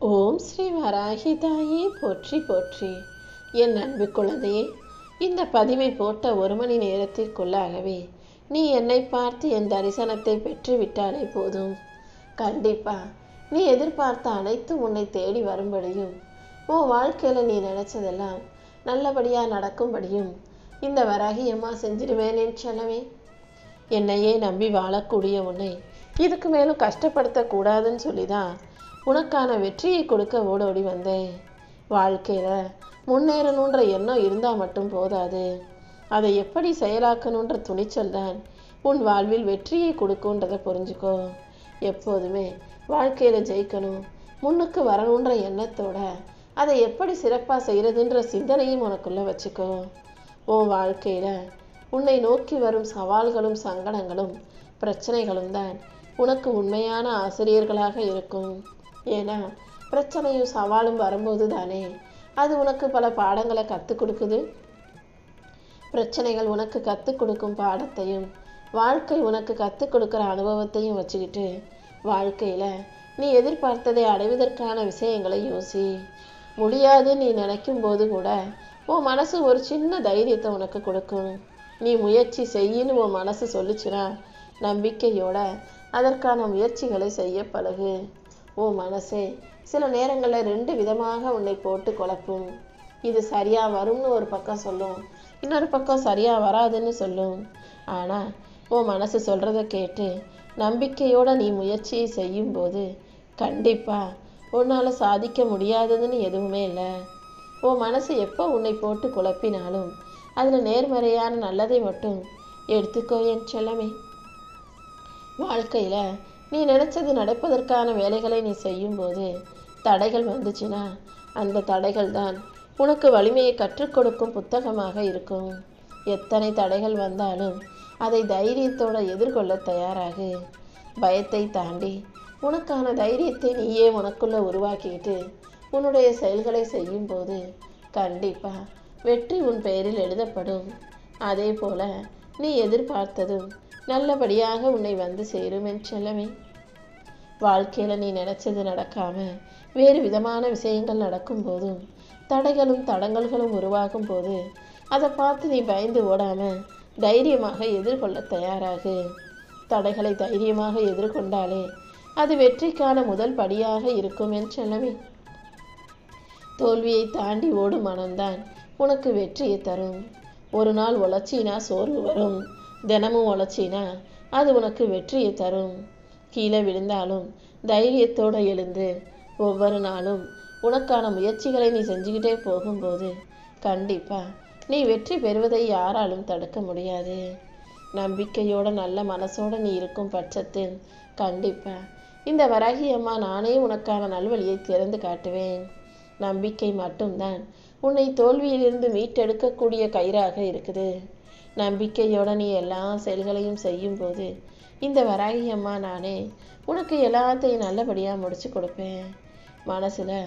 ஓம் ஸ்ரீ வராகி தாயே போற்றி போற்றி. என் அன்பு குழந்தையே, இந்த பதிவை போட்ட 1 மணி நேரத்திற்குள்ளாகவே நீ என்னை பார்த்து என் தரிசனத்தை பெற்று விட்டாலே போதும். கண்டிப்பா நீ எதிர்பார்த்த அனைத்தும் உன்னை தேடி வரும்படியும் உன் வாழ்க்கையில் நீ நினைச்சதெல்லாம் நல்லபடியாக நடக்கும்படியும் இந்த வராகி அம்மா செஞ்சிடுவேன் என் செல்லவே. என்னையே நம்பி வாழக்கூடிய உன்னை இதுக்கு மேலும் கஷ்டப்படுத்தக்கூடாதுன்னு சொல்லி தான் உனக்கான வெற்றியை கொடுக்க ஓடோடி வந்தேன். வாழ்க்கையில் முன்னேறணுன்ற எண்ணம் இருந்தால் மட்டும் போதாது, அதை எப்படி செயலாக்கணுன்ற துணிச்சல் தான் உன் வாழ்வில் வெற்றியை கொடுக்குன்றதை புரிஞ்சுக்கோ. எப்போதுமே வாழ்க்கையில் ஜெயிக்கணும், முன்னுக்கு வரணுன்ற எண்ணத்தோட அதை எப்படி சிறப்பாக செய்கிறதுன்ற சிந்தனையும் உனக்குள்ளே வச்சுக்கோ. உன் வாழ்க்கையில் உன்னை நோக்கி வரும் சவால்களும் சங்கடங்களும் பிரச்சனைகளும் தான் உனக்கு உண்மையான ஆசிரியர்களாக இருக்கும். ஏன்னா பிரச்சனையும் சவாலும் வரும்போது தானே அது உனக்கு பல பாடங்களை கற்றுக் கொடுக்குது. பிரச்சனைகள் உனக்கு கற்றுக் கொடுக்கும் பாடத்தையும் வாழ்க்கை உனக்கு கற்றுக் கொடுக்குற அனுபவத்தையும் வச்சுக்கிட்டு வாழ்க்கையில் நீ எதிர்பார்த்ததை அடைவதற்கான விஷயங்களை யோசி. முடியாதுன்னு நீ நினைக்கும் போது கூட உன் மனசு ஒரு சின்ன தைரியத்தை உனக்கு கொடுக்கும். நீ முயற்சி செய்யின்னு உன் மனசு சொல்லிச்சுன்னா நம்பிக்கையோட அதற்கான முயற்சிகளை செய்ய பழகு. உன் மனசே சில நேரங்களில் 2 விதமாக உன்னை போட்டு குழப்பும். இது சரியாக வரும்னு ஒரு பக்கம் சொல்லும், இன்னொரு பக்கம் சரியாக வராதுன்னு சொல்லும். ஆனால் உன் மனசு சொல்கிறத கேட்டு நம்பிக்கையோடு நீ முயற்சியை செய்யும்போது கண்டிப்பாக உன்னால் சாதிக்க முடியாததுன்னு எதுவுமே இல்லை. உன் மனசு எப்போ உன்னை போட்டு குழப்பினாலும் அதில் நேர்மறையான நல்லதை மட்டும் எடுத்துக்கோ என் செல்லமே. வாழ்க்கையில் நீ நினைச்சது நடப்பதற்கான வேலைகளை நீ செய்யும்போது தடைகள் வந்துச்சுன்னா அந்த தடைகள் தான் உனக்கு வலிமையை கற்றுக் கொடுக்கும் புத்தகமாக இருக்கும். எத்தனை தடைகள் வந்தாலும் அதை தைரியத்தோடு எதிர்கொள்ள தயாராகு. பயத்தை தாண்டி உனக்கான தைரியத்தை நீயே உனக்குள்ள உருவாக்கிட்டு உன்னுடைய செயல்களை செய்யும்போது கண்டிப்பா வெற்றி உன் பெயரில் எழுதப்படும். அதே போல நீ எதிர்பார்த்ததும் நல்லபடியாக உன்னை வந்து சேரும் என் செல்லமே. வாழ்க்கையில் நீ நினைச்சது நடக்காம வேறு விதமான விஷயங்கள் நடக்கும் போதும் தடைகளும் தடங்கல்களும் உருவாகும் போது அதை பார்த்து நீ பயந்து ஓடாம தைரியமாக எதிர்கொள்ள தயாராகு. தடைகளை தைரியமாக எதிர்கொண்டாலே அது வெற்றிக்கான முதல் படியாக இருக்கும் என் செல்லமே. தோல்வியை தாண்டி ஓடும் மனம்தான் உனக்கு வெற்றியை தரும். ஒரு நாள் உழைச்சினா சோர்வு வரும், தினமும் உழைச்சினா அது உனக்கு வெற்றியை தரும். கீழே விழுந்தாலும் தைரியத்தோடு எழுந்து ஒவ்வொரு நாளும் உனக்கான முயற்சிகளை நீ செஞ்சுக்கிட்டே போகும்போது கண்டிப்பாக நீ வெற்றி பெறுவதை யாராலும் தடுக்க முடியாது. நம்பிக்கையோட நல்ல மனசோடு நீ இருக்கும் பட்சத்தில் கண்டிப்பாக இந்த வராகி அம்மா நானே உனக்கான நல்வழியை திறந்து காட்டுவேன். நம்பிக்கை மட்டும்தான் உன்னை தோல்வியிலிருந்து மீட்டெடுக்கக்கூடிய கயிறாக இருக்குது. நம்பிக்கையோட நீ எல்லா செயல்களையும் செய்யும்போது இந்த வராகி அம்மா நானே உனக்கு எல்லாத்தையும் நல்லபடியாக முடிச்சு கொடுப்பேன். மனசில்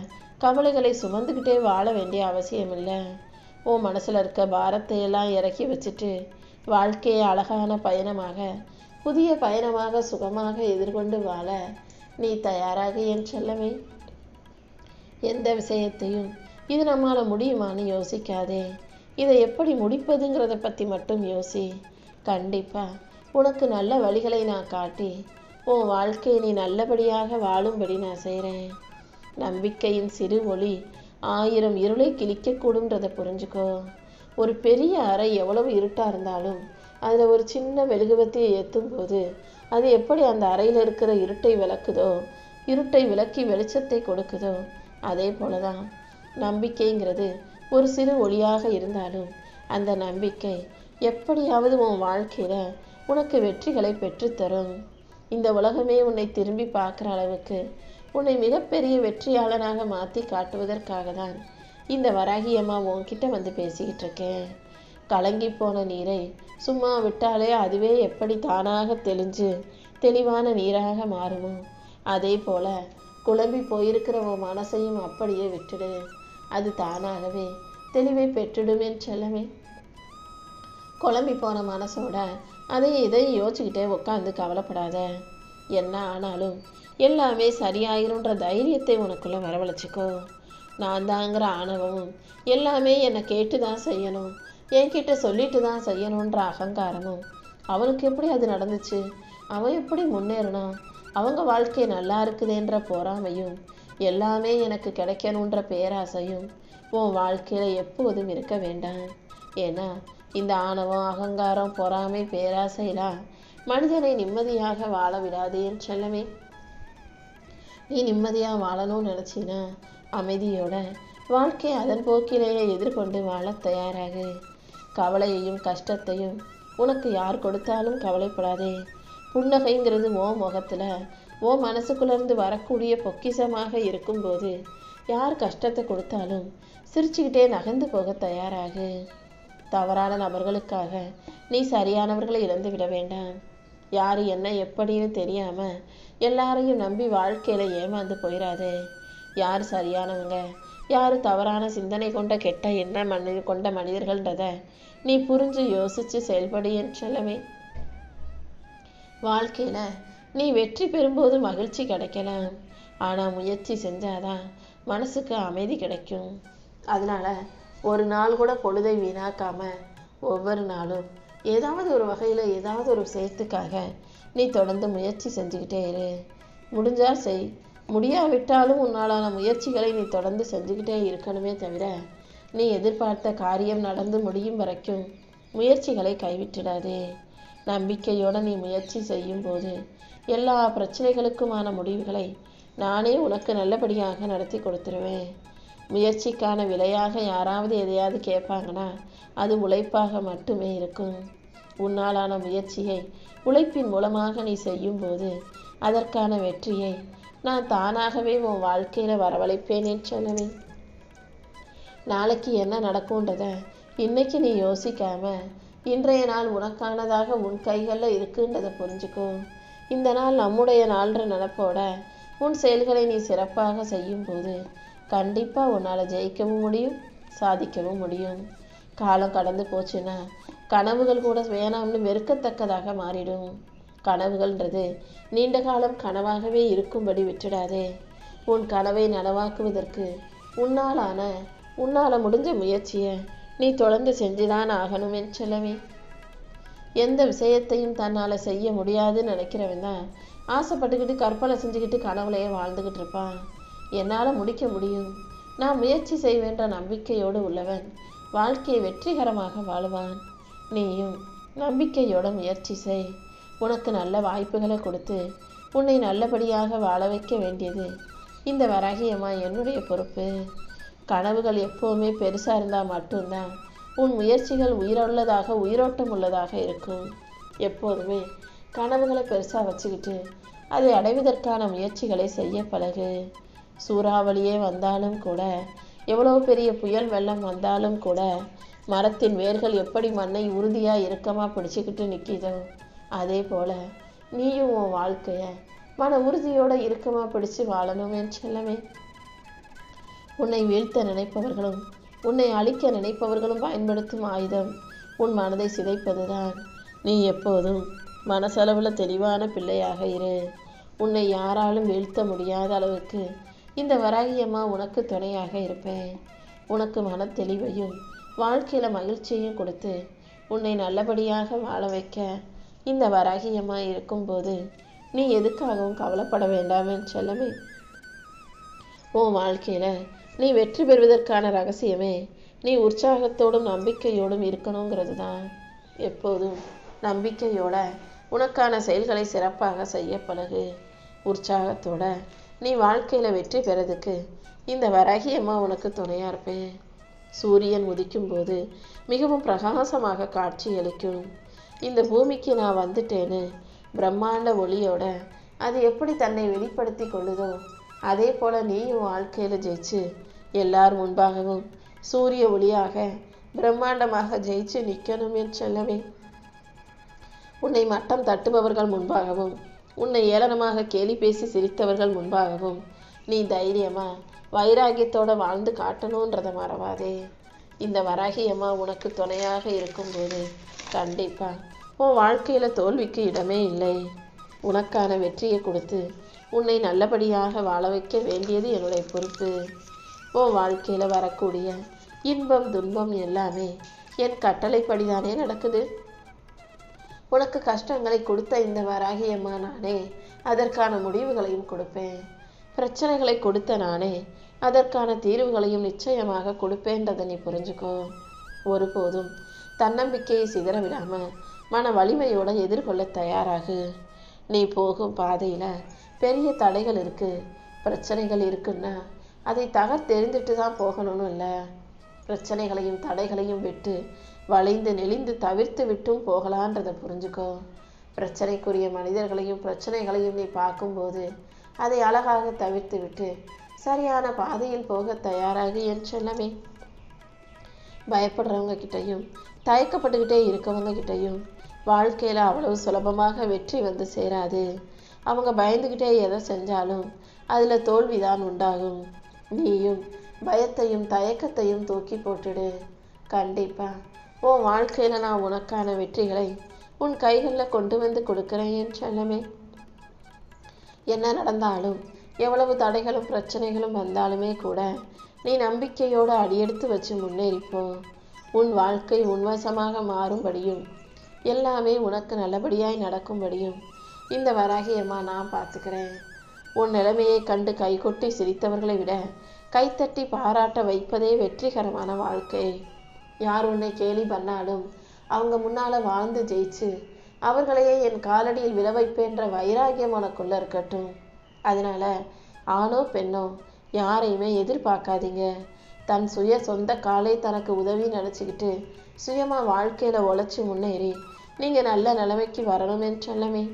கவலைகளை சுமந்துக்கிட்டே வாழ வேண்டிய அவசியம் இல்லை. உன் மனசில் இருக்க பாரத்தை எல்லாம் இறக்கி வச்சுட்டு வாழ்க்கையை அழகான பயணமாக புதிய பயணமாக சுகமாக எதிர்கொண்டு வாழ நீ தயாராக என் செல்லமே. எந்த விஷயத்தையும் இது நம்மால் முடியுமான்னு யோசிக்காதே, இதை எப்படி முடிப்பதுங்கிறத பற்றி மட்டும் யோசி. கண்டிப்பாக உனக்கு நல்ல வழிகளை நான் காட்டி உன் வாழ்க்கையை நீ நல்லபடியாக வாழும்படி நான் செய்கிறேன். நம்பிக்கையின் சிறு ஒளி 1000 இருளை கிழிக்கக்கூடும்ன்றதை புரிஞ்சுக்கோ. ஒரு பெரிய அறை எவ்வளவு இருட்டாக இருந்தாலும் அதில் ஒரு சின்ன மெழுகுவர்த்தியை ஏற்றும் போது அது எப்படி அந்த அறையில் இருக்கிற இருட்டை விளக்குதோ, இருட்டை விளக்கி வெளிச்சத்தை கொடுக்குதோ, அதே போல தான் நம்பிக்கைங்கிறது ஒரு சிறு ஒளியாக இருந்தாலும் அந்த நம்பிக்கை எப்படியாவது உன் வாழ்க்கையில் உனக்கு வெற்றிகளை பெற்றுத்தரும். இந்த உலகமே உன்னை திரும்பி பார்க்குற அளவுக்கு உன்னை மிகப்பெரிய வெற்றியாளனாக மாற்றி காட்டுவதற்காக தான் இந்த வராகி அம்மா உன்கிட்ட வந்து பேசிக்கிட்டு இருக்கேன். கலங்கி போன நீரை சும்மா விட்டாலே அதுவே எப்படி தானாக தெளிஞ்சு தெளிவான நீராக மாறுமோ, அதே போல் குழம்பி போயிருக்கிற உன் மனசையும் அப்படியே விட்டுடு. அது தானாகவே தெளிவை பெற்றுடுமே செல்லமே. குழம்பி போன மனசோட அதை இதை யோசிச்சுக்கிட்டே உட்காந்து கவலைப்படாத. என்ன ஆனாலும் எல்லாமே சரியாயிருன்ற தைரியத்தை உனக்குள்ள வரவழைச்சிக்கோ. நான் தாங்கிற ஆணவமும் எல்லாமே என்னை கேட்டு தான் செய்யணும், என்கிட்ட சொல்லிட்டு தான் செய்யணுன்ற அகங்காரமும் அவனுக்கு எப்படி அது நடந்துச்சு, அவன் எப்படி முன்னேறினான், அவங்க வாழ்க்கை நல்லா இருக்குதுன்ற பொறாமையும் எல்லாமே எனக்கு கிடைக்கணுன்ற பேராசையும் உன் வாழ்க்கையில எப்போதும் இருக்க வேண்டாம். ஏன்னா இந்த ஆணவம், அகங்காரம், பொறாமை, பேராசைலாம் மனிதனை நிம்மதியாக வாழ விடாதேன்னு செல்லமே. நீ நிம்மதியாக வாழணும்னு நினச்சினா அமைதியோட வாழ்க்கை அதன் போக்கிலேயே எதிர்கொண்டு வாழ தயாராகு. கவலையையும் கஷ்டத்தையும் உனக்கு யார் கொடுத்தாலும் கவலைப்படாதே. புன்னகைங்கிறது ஓ முகத்தில் ஓ மனசுக்குள்ளேருந்து வரக்கூடிய பொக்கிஷமாக இருக்கும்போது யார் கஷ்டத்தை கொடுத்தாலும் சிரிச்சுக்கிட்டே நகர்ந்து போக தயாராகு. தவறான நபர்களுக்காக நீ சரியானவர்களை இழந்து விட வேண்டாம். யார் என்ன எப்படின்னு தெரியாமல் எல்லாரையும் நம்பி வாழ்க்கையில் ஏமாந்து போயிடாதே. யார் சரியானவங்க, யார் தவறான சிந்தனை கொண்ட கெட்ட எண்ணம் கொண்ட மனிதர்கள்ன்றத நீ புரிஞ்சு யோசித்து செயல்படியேன்னு செல்லமே. வாழ்க்கையில் நீ வெற்றி பெறும்போது மகிழ்ச்சி கிடைக்கலாம், ஆனால் முயற்சி செஞ்சாதான் மனசுக்கு அமைதி கிடைக்கும். அதனால் ஒரு நாள் கூட பொழுதை வீணாக்காம ஒவ்வொரு நாளும் ஏதாவது ஒரு வகையில் ஏதாவது ஒரு விஷயத்துக்காக நீ தொடர்ந்து முயற்சி செஞ்சுக்கிட்டே இரு. முடிஞ்சால் செய், முடியாவிட்டாலும் உன்னாலான முயற்சிகளை நீ தொடர்ந்து செஞ்சுக்கிட்டே இருக்கணுமே தவிர நீ எதிர்பார்த்த காரியம் நடந்து முடியும் வரைக்கும் முயற்சிகளை கைவிட்டுடாதே. நம்பிக்கையோடு நீ முயற்சி செய்யும் போது எல்லா பிரச்சனைகளுக்குமான முடிவுகளை நானே உனக்கு நல்லபடியாக நடத்தி கொடுத்துருவேன். முயற்சிக்கான விலையாக யாராவது எதையாவது கேட்பாங்கன்னா அது உழைப்பாக மட்டுமே இருக்கும். உன்னாலான முயற்சியை உழைப்பின் மூலமாக நீ செய்யும்போது அதற்கான வெற்றியை நான் தானாகவே உன் வாழ்க்கையில் வரவழைப்பேனே சொல்லவே. நாளைக்கு என்ன நடக்கும்ன்றத இன்னைக்கு நீ யோசிக்காம இன்றைய நாள் உனக்கானதாக உன் கைகளில் இருக்குன்றதை புரிஞ்சுக்கோ. இந்த நாள் நம்முடைய நாள்ன்ற நினைப்போட உன் செயல்களை நீ சிறப்பாக செய்யும்போது கண்டிப்பாக உன்னால் ஜெயிக்கவும் முடியும், சாதிக்கவும் முடியும். காலம் கடந்து போச்சுன்னா கனவுகள் கூட வேணாம்னு வெறுக்கத்தக்கதாக மாறிடும். கனவுகள்ன்றது நீண்ட காலம் கனவாகவே இருக்கும்படி விட்டுடாதே. உன் கனவை நனவாக்குவதற்கு உன்னால் முடிஞ்ச முயற்சியை நீ தொடர்ந்து செஞ்சுதான் ஆகணும் என்று சொல்லவே. எந்த விஷயத்தையும் தன்னால் செய்ய முடியாதுன்னு நினைக்கிறவன் தான் ஆசைப்பட்டுக்கிட்டு கற்பனை செஞ்சுக்கிட்டு கனவுலையே வாழ்ந்துக்கிட்டு இருப்பான். என்னால் முடிக்க முடியும், நான் முயற்சி செய்வேன்ற நம்பிக்கையோடு உள்ளவன் வாழ்க்கையை வெற்றிகரமாக வாழுவான். நீயும் நம்பிக்கையோட முயற்சி செய். உனக்கு நல்ல வாய்ப்புகளை கொடுத்து உன்னை நல்லபடியாக வாழ வைக்க வேண்டியது இந்த வராகியம்மா என்னுடைய பொறுப்பு. கனவுகள் எப்போவுமே பெருசாக இருந்தால் மட்டும்தான் உன் முயற்சிகள் உயிரோட்டம் உள்ளதாக இருக்கும். எப்போதுமே கனவுகளை பெருசாக வச்சுக்கிட்டு அதை அடைவதற்கான முயற்சிகளை செய்ய பழகு. சூறாவளியே வந்தாலும் கூட, எவ்வளோ பெரிய புயல் வெள்ளம் வந்தாலும் கூட மரத்தின் வேர்கள் எப்படி மண்ணை உறுதியாக இறுக்கமாக பிடிச்சிக்கிட்டு நிற்கிதோ அதே போல் நீயும் உன் வாழ்க்கையை மன உறுதியோடு இறுக்கமாக பிடிச்சு வாழணும் என்று சொல்லவே. உன்னை வீழ்த்த நினைப்பவர்களும் உன்னை அழிக்க நினைப்பவர்களும் பயன்படுத்தும் ஆயுதம் உன் மனதை சிதைப்பதுதான். நீ எப்போதும் மனசளவில் தெளிவான பிள்ளையாக இரு. உன்னை யாராலும் வீழ்த்த முடியாத அளவுக்கு இந்த வராகியம்மா உனக்கு துணையாக இருப்பேன். உனக்கு மன தெளிவையும் வாழ்க்கையில் மகிழ்ச்சியையும் கொடுத்து உன்னை நல்லபடியாக வாழ வைக்க இந்த வராகியம்மா இருக்கும்போது நீ எதுக்காகவும் கவலைப்பட வேண்டாம் என்று சொல்லவே. உன் வாழ்க்கையில் நீ வெற்றி பெறுவதற்கான ரகசியமே நீ உற்சாகத்தோடும் நம்பிக்கையோடும் இருக்கணுங்கிறது தான். எப்போதும் நம்பிக்கையோட உனக்கான செயல்களை சிறப்பாக செய்ய பழகு. உற்சாகத்தோட நீ வாழ்க்கையில் வெற்றி பெறதுக்கு இந்த வராகியம்மா உனக்கு துணையாக இருப்பேன். சூரியன் உதிக்கும் போது மிகவும் பிரகாசமாக காட்சியளிக்கும். இந்த பூமிக்கு நான் வந்துட்டேன்னு பிரம்மாண்ட ஒளியோட அது எப்படி தன்னை வெளிப்படுத்தி கொள்ளுதோ அதே போல் நீயும் வாழ்க்கையில் ஜெயிச்சு எல்லார் முன்பாகவும் சூரிய ஒளியாக பிரம்மாண்டமாக ஜெயிச்சு நிற்கணும் என்று சொல்லவே. உன்னை மட்டம் தட்டுபவர்கள் முன்பாகவும் உன்னை ஏளனமாக கேலி பேசி சிரித்தவர்கள் முன்பாகவும் நீ தைரியமா வைராகியத்தோடு வாழ்ந்து காட்டணுன்றதை மறவாதே. இந்த வராகியம்மா உனக்கு துணையாக இருக்கும்போது கண்டிப்பாக உன் வாழ்க்கையில் தோல்விக்கு இடமே இல்லை. உனக்கான வெற்றியை கொடுத்து உன்னை நல்லபடியாக வாழ வைக்க வேண்டியது என்னுடைய பொறுப்பு. உன் வாழ்க்கையில் வரக்கூடிய இன்பம் துன்பம் எல்லாமே என் கட்டளைப்படிதானே நடக்குது. உனக்கு கஷ்டங்களை கொடுத்த இந்த வராகி அம்மா நானே அதற்கான முடிவுகளையும் கொடுப்பேன். பிரச்சனைகளை கொடுத்த நானே அதற்கான தீர்வுகளையும் நிச்சயமாக கொடுப்பேன்றதை நீ புரிஞ்சுக்கோ. ஒருபோதும் தன்னம்பிக்கையை சிதற விடாம மன வலிமையோட எதிர்கொள்ள தயாராகு. நீ போகும் பாதையில பெரிய தடைகள் இருக்கு, பிரச்சனைகள் இருக்குன்னா அதை தகர்த்தெறிந்துட்டு தான் போகணும்னு இல்லை. பிரச்சனைகளையும் தடைகளையும் விட்டு வளைந்து நெளிந்து தவிர்த்து விட்டும் போகலான்றதை புரிஞ்சுக்கோ. பிரச்சனைக்குரிய மனிதர்களையும் பிரச்சனைகளையும் நீ பார்க்கும்போது அதை அழகாக தவிர்த்து விட்டு சரியான பாதையில் போக தயாராகு என் செல்லமே. பயப்படுறவங்க கிட்டையும் தயக்கப்பட்டுக்கிட்டே இருக்கவங்க கிட்டையும் வாழ்க்கையில் அவ்வளவு சுலபமாக வெற்றி வந்து சேராது. அவங்க பயந்துக்கிட்டே எதை செஞ்சாலும் அதில் தோல்விதான் உண்டாகும். நீயும் பயத்தையும் தயக்கத்தையும் தூக்கி போட்டுடு. கண்டிப்பா உன் வாழ்க்கையில் நான் உனக்கான வெற்றிகளை உன் கைகளில் கொண்டு வந்து கொடுக்குறேன் என் செல்லமே. என்ன நடந்தாலும் எவ்வளவு தடைகளும் பிரச்சனைகளும் வந்தாலுமே கூட நீ நம்பிக்கையோடு அடியெடுத்து வச்சு முன்னேறிப்போ. உன் வாழ்க்கை உன்வசமாக மாறும்படியும் எல்லாமே உனக்கு நல்லபடியாய் நடக்கும்படியும் இந்த வராகி அம்மா நான் பார்த்துக்கிறேன். உன் நிலைமையை கண்டு கைகொட்டி சிரித்தவர்களை விட கைத்தட்டி பாராட்ட வைப்பதே வெற்றிகரமான வாழ்க்கை. யார் உன்னை கேலி பண்ணாலும் அவங்க முன்னால் வாழ்ந்து ஜெயிச்சு அவர்களையே என் காலடியில் விழ வைப்பேன்ற வைராகியம் உனக்குள்ள இருக்கட்டும். அதனால ஆணோ பெண்ணோ யாரையுமே எதிர்பார்க்காதீங்க. தன் சொந்த காலை தனக்கு உதவி நினச்சிக்கிட்டு சுயமாக வாழ்க்கையில் உழைச்சி முன்னேறி நீங்கள் நல்ல நிலைமைக்கு வரணும்னு சொல்லமே.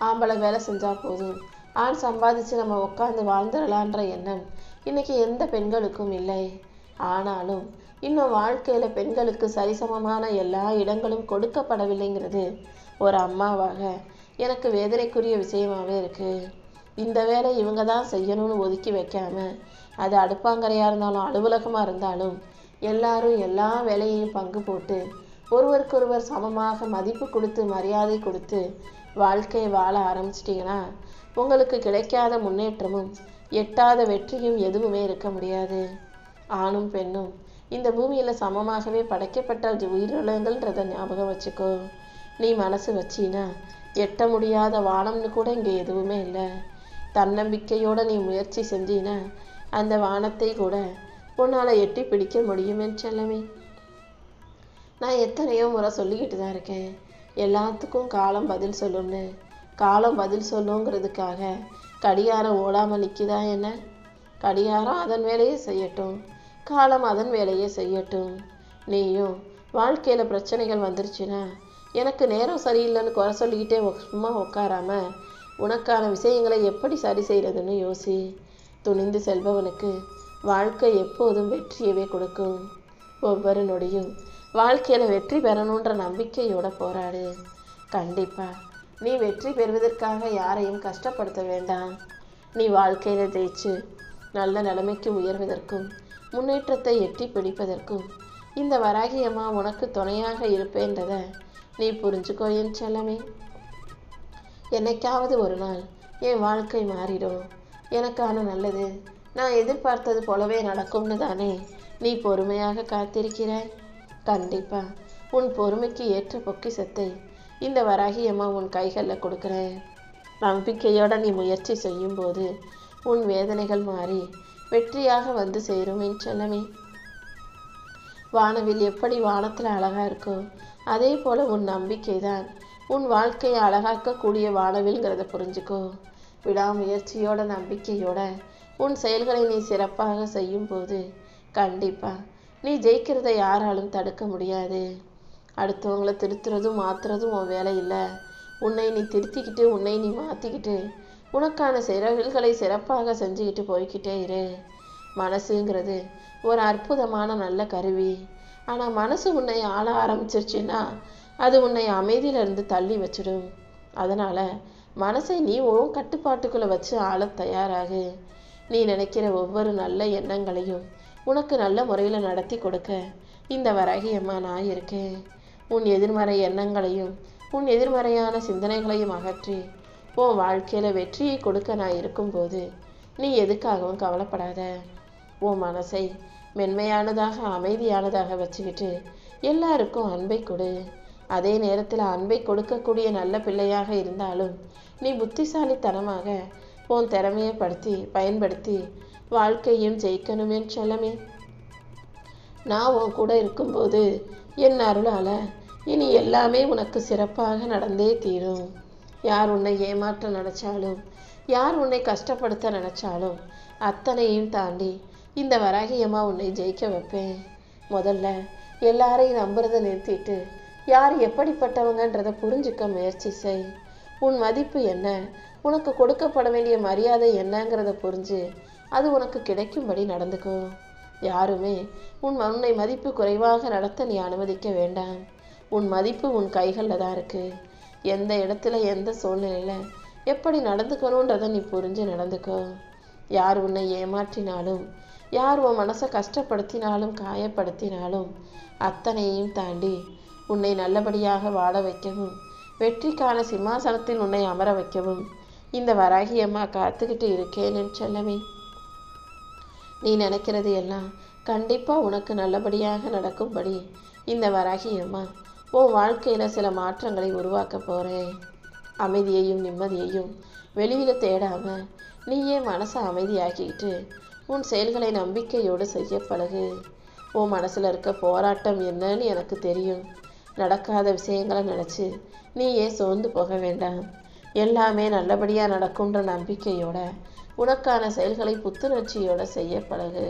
ஆம்பளை வேலை செஞ்சால் போதும், ஆண் சம்பாதிச்சு நம்ம உட்காந்து வாழ்ந்துடலான்ற எண்ணம் இன்னைக்கு எந்த பெண்களுக்கும் இல்லை. ஆனாலும் இன்னும் வாழ்க்கையில் பெண்களுக்கு சரிசமமான எல்லா இடங்களும் கொடுக்கப்படவில்லைங்கிறது ஒரு அம்மாவாக எனக்கு வேதனைக்குரிய விஷயமாகவே இருக்குது. இந்த வேலை இவங்க தான் செய்யணும்னு ஒதுக்கி வைக்காம, அது அடுப்பாங்கரையாக இருந்தாலும் அலுவலகமாக இருந்தாலும் எல்லாரும் எல்லா வேலையையும் பங்கு போட்டு ஒருவருக்கொருவர் சமமாக மதிப்பு கொடுத்து மரியாதை கொடுத்து வாழ்க்கையை வாழ ஆரம்பிச்சிட்டிங்கன்னா உங்களுக்கு கிடைக்காத முன்னேற்றமும் எட்டாத வெற்றியும் எதுவுமே இருக்க முடியாது. ஆணும் பெண்ணும் இந்த பூமியில் சமமாகவே படைக்கப்பட்ட உயிரினங்கள்ன்றதை ஞாபகம் வச்சுக்கோ. நீ மனசு வச்சினா எட்ட முடியாத வானம்னு கூட இங்கே எதுவுமே இல்லை. தன்னம்பிக்கையோடு நீ முயற்சி செஞ்சினா அந்த வானத்தை கூட உன்னால் எட்டி பிடிக்க முடியுமே செல்லமே. நான் எத்தனையோ முறை சொல்லிக்கிட்டு தான் இருக்கேன், எல்லாத்துக்கும் காலம் பதில் சொல்லும்னு. காலம் பதில் சொல்லுங்கிறதுக்காக கடிகாரம் ஓடாமல் நிற்கிதா என்ன? கடிகாரம் அதன் வேலையை செய்யட்டும், காலம் அதன் வேலையை செய்யட்டும். நீயும் வாழ்க்கையில் பிரச்சனைகள் வந்துருச்சுன்னா எனக்கு நேரம் சரியில்லைன்னு குறை சொல்லிக்கிட்டே சும்மா உட்காராம உனக்கான விஷயங்களை எப்படி சரி செய்கிறதுன்னு யோசி. துணிந்து செல்பவனுக்கு வாழ்க்கை எப்போதும் வெற்றியவே கொடுக்கும். ஒவ்வொரு நொடியும் வாழ்க்கையில் வெற்றி பெறணுன்ற நம்பிக்கையோட போராடு. கண்டிப்பா நீ வெற்றி பெறுவதற்காக யாரையும் கஷ்டப்படுத்த வேண்டாம். நீ வாழ்க்கையில் ஜெயிச்சு நல்ல நிலைமைக்கு உயர்வதற்கும் முன்னேற்றத்தை எட்டி பிடிப்பதற்கும் இந்த வராகி அம்மா உனக்கு துணையாக இருப்பேன்றதை நீ புரிஞ்சுக்கோ என் செல்லமே. என்னைக்காவது ஒரு நாள் என் வாழ்க்கை மாறிடும், எனக்கான நல்லது நான் எதிர்பார்த்தது போலவே நடக்கும்னு தானே நீ பொறுமையாக காத்திருக்கிறாய். கண்டிப்பா உன் பொறுமைக்கு ஏற்ற பொக்கிஷத்தை இந்த வராகி அம்மா உன் கைகளில் கொடுக்குறேன். நம்பிக்கையோட நீ முயற்சி செய்யும்போது உன் வேதனைகள் மாறி வெற்றியாக வந்து சேரும் என் செல்லமே. வானவில் எப்படி வானத்தில் அழகா இருக்கோ அதே போல உன் நம்பிக்கை தான் உன் வாழ்க்கையை அழகாக்கக்கூடிய வானவில்ங்கிறத புரிஞ்சுக்கோ. விடாமுயற்சியோட நம்பிக்கையோட உன் செயல்களை நீ சிறப்பாக செய்யும்போது கண்டிப்பா நீ ஜெயிக்கிறத யாராலும் தடுக்க முடியாது. அடுத்தவங்களை திருத்துறதும் மாற்றுறதும் உன் வேலை இல்லை. உன்னை நீ திருத்திக்கிட்டு உன்னை நீ மாற்றிக்கிட்டு உனக்கான செயல்களை சிறப்பாக செஞ்சுக்கிட்டு போய்கிட்டே இரு. மனசுங்கிறது ஒரு அற்புதமான நல்ல கருவி. ஆனால் மனசு உன்னை ஆள ஆரம்பிச்சிருச்சுன்னா அது உன்னை அமைதியிலிருந்து தள்ளி வச்சிடும். அதனால் மனசை நீ உன் கட்டுப்பாட்டுக்குள்ளே வச்சு ஆள தயாராகு. நீ நினைக்கிற ஒவ்வொரு நல்ல எண்ணங்களையும் உனக்கு நல்ல முறையில் நடத்தி கொடுக்க இந்த வராகி அம்மா நான் இருக்கேன். உன் எதிர்மறை எண்ணங்களையும் உன் எதிர்மறையான சிந்தனைகளையும் அகற்றி உன் வாழ்க்கையில் வெற்றியை கொடுக்க நான் இருக்கும்போது நீ எதுக்காகவும் கவலைப்படாத. உன் மனசை மென்மையானதாக அமைதியானதாக வச்சுக்கிட்டு எல்லாருக்கும் அன்பை கொடு. அதே நேரத்தில் அன்பை கொடுக்கக்கூடிய நல்ல பிள்ளையாக இருந்தாலும் நீ புத்திசாலித்தனமாக உன் திறமையை பயன்படுத்தி வாழ்க்கையும் ஜெயிக்கணுமே செல்லமே. நான் உன் கூட இருக்கும்போது என் அருளால் இனி எல்லாமே உனக்கு சிறப்பாக நடந்தே தீரும். யார் உன்னை ஏமாற்ற நினச்சாலும், யார் உன்னை கஷ்டப்படுத்த நினச்சாலும் அத்தனையும் தாண்டி இந்த வராகியம்மா உன்னை ஜெயிக்க வைப்பேன். முதல்ல எல்லாரையும் நம்புறதை நிறுத்திட்டு யார் எப்படிப்பட்டவங்கன்றதை புரிஞ்சுக்க முயற்சி செய். உன் மதிப்பு என்ன, உனக்கு கொடுக்கப்பட வேண்டிய மரியாதை என்னங்கிறத புரிஞ்சு அது உனக்கு கிடைக்கும்படி நடந்துக்கோ. யாருமே உன்னை மதிப்பு குறைவாக நடத்த நீ அனுமதிக்க வேண்டாம். உன் மதிப்பு உன் கைகளில் தான் இருக்குது. எந்த இடத்துல எந்த சூழ்நிலையில் எப்படி நடந்துக்கணுன்றதை நீ புரிஞ்சு நடந்துக்கோ. யார் உன்னை ஏமாற்றினாலும், யார் உன் மனசை கஷ்டப்படுத்தினாலும் காயப்படுத்தினாலும் அத்தனையும் தாண்டி உன்னை நல்லபடியாக வாழ வைக்கவும், வெற்றிக்கான சிம்மாசனத்தில் உன்னை அமர வைக்கவும் இந்த வராகியம்மா காத்துக்கிட்டு இருக்கேன் என் செல்லமே. நீ நினைக்கிறது எல்லாம் கண்டிப்பாக உனக்கு நல்லபடியாக நடக்கும்படி இந்த வராகியம்மா உன் வாழ்க்கையில் சில மாற்றங்களை உருவாக்க போகிறேன். அமைதியையும் நிம்மதியையும் வெளியில் தேடாமல் நீயே மனசை அமைதியாக்கிக்கிட்டு உன் செயல்களை நம்பிக்கையோடு செய்ய பழகு. உன் மனசில் இருக்க போராட்டம் என்னன்னு எனக்கு தெரியும். நடக்காத விஷயங்களை நினச்சி நீயே சோர்ந்து போக வேண்டாம். எல்லாமே நல்லபடியாக நடக்குன்ற நம்பிக்கையோட உனக்கான செயல்களை புத்துணர்ச்சியோடு செய்ய பழகு.